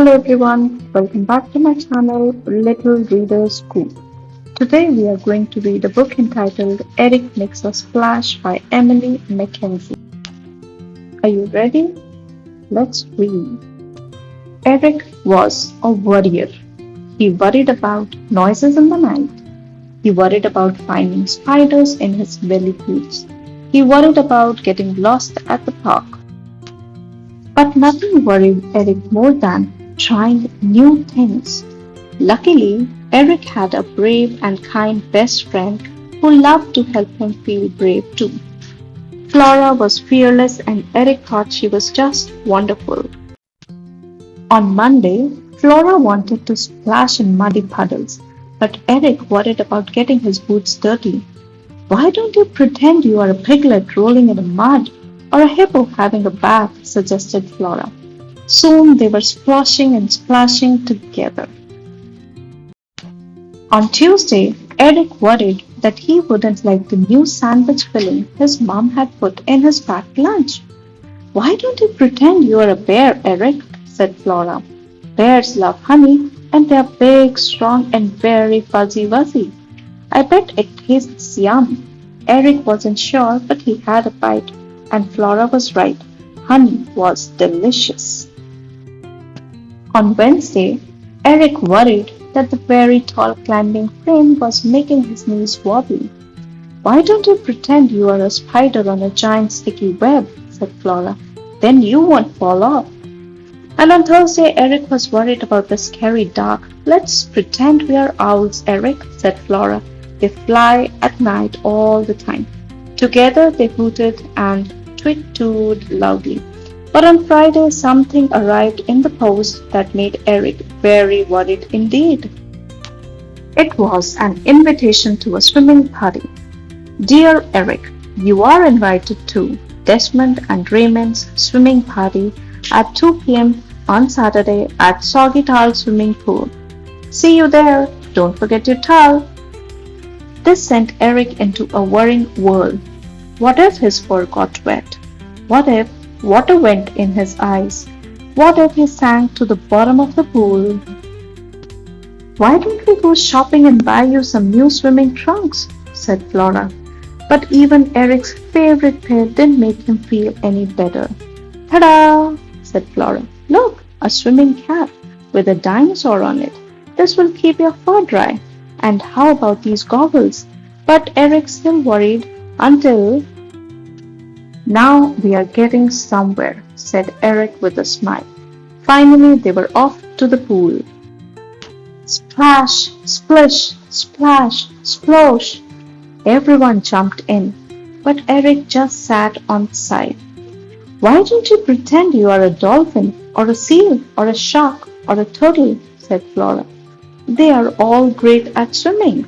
Hello everyone, welcome back to my channel Little Reader's School. Today we are going to read a book entitled Eric Makes a Splash by Emily Mackenzie. Are you ready? Let's read. Eric was a worrier. He worried about noises in the night. He worried about finding spiders in his belly boots. He worried about getting lost at the park. But nothing worried Eric more than trying new things. Luckily, Eric had a brave and kind best friend who loved to help him feel brave too. Flora was fearless and Eric thought she was just wonderful. On Monday, Flora wanted to splash in muddy puddles, but Eric worried about getting his boots dirty. Why don't you pretend you are a piglet rolling in the mud or a hippo having a bath? Suggested Flora. Soon they were splashing and splashing together. On Tuesday, Eric worried that he wouldn't like the new sandwich filling his mom had put in his packed lunch. Why don't you pretend you are a bear, Eric? Said Flora. Bears love honey and they are big, strong, and very fuzzy-wuzzy. I bet it tastes yum. Eric wasn't sure, but he had a bite, and Flora was right. Honey was delicious. On Wednesday, Eric worried that the very tall climbing frame was making his knees wobbly. Why don't you pretend you are a spider on a giant sticky web? Said Flora. Then you won't fall off. And on Thursday, Eric was worried about the scary dark. Let's pretend we are owls, Eric, said Flora. They fly at night all the time. Together they hooted and tweet-tooed loudly. But on Friday, something arrived in the post that made Eric very worried indeed. It was an invitation to a swimming party. Dear Eric, you are invited to Desmond and Raymond's swimming party at 2 p.m. on Saturday at Soggy Towel Swimming Pool. See you there. Don't forget your towel. This sent Eric into a worrying whirl. What if his fur got wet? What if water went in his eyes? What if he sank to the bottom of the pool? Why don't we go shopping and buy you some new swimming trunks? Said Flora. But even Eric's favorite pair didn't make him feel any better. Ta-da! Said Flora. Look, a swimming cap with a dinosaur on it. This will keep your fur dry. And how about these goggles? But Eric still worried until... Now we are getting somewhere, said Eric with a smile. Finally, they were off to the pool. Splash, splish, splash, splosh. Everyone jumped in, but Eric just sat on the side. Why don't you pretend you are a dolphin, or a seal, or a shark, or a turtle? Said Flora. They are all great at swimming.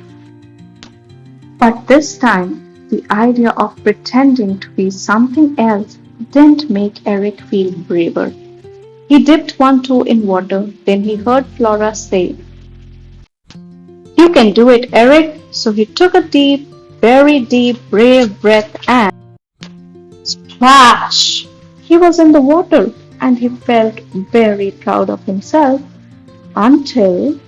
But this time, the idea of pretending to be something else didn't make Eric feel braver. He dipped one toe in water, then he heard Flora say, You can do it, Eric. So he took a deep, very deep, brave breath and splash! He was in the water and he felt very proud of himself until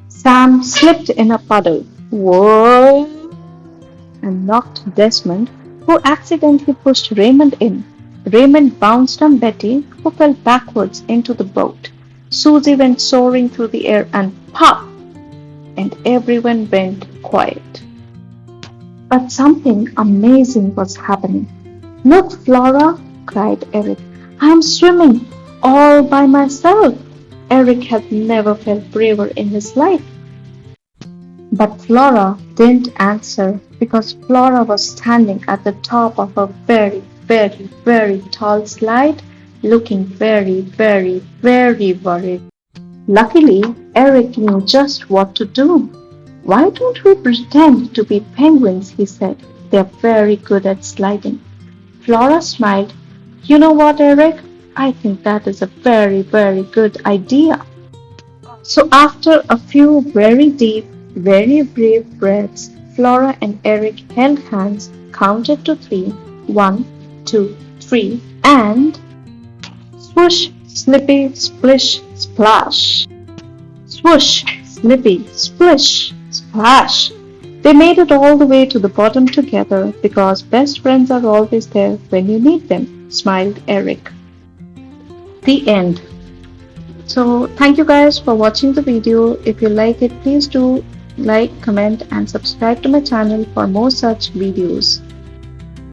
Sam slipped in a puddle. Whoa! And knocked Desmond, who accidentally pushed Raymond in. Raymond bounced on Betty, who fell backwards into the boat. Susie went soaring through the air and pop! And everyone went quiet. But something amazing was happening. Look, Flora, cried Eric. I'm swimming all by myself. Eric had never felt braver in his life. But Flora didn't answer because Flora was standing at the top of a very, very, very tall slide, looking very, very, very worried. Luckily, Eric knew just what to do. Why don't we pretend to be penguins, he said. They're very good at sliding. Flora smiled. You know what, Eric? I think that is a very, very good idea. So after a few very deep, very brave breaths, Flora and Eric held hands, counted to 3, 1, 2, 3, and swoosh, Slippy, splish, splash. Swoosh, slippy, splish, splash. They made it all the way to the bottom together because best friends are always there when you need them, smiled Eric. The end. So, thank you guys for watching the video. If you like it, please do like, comment, and subscribe to my channel for more such videos.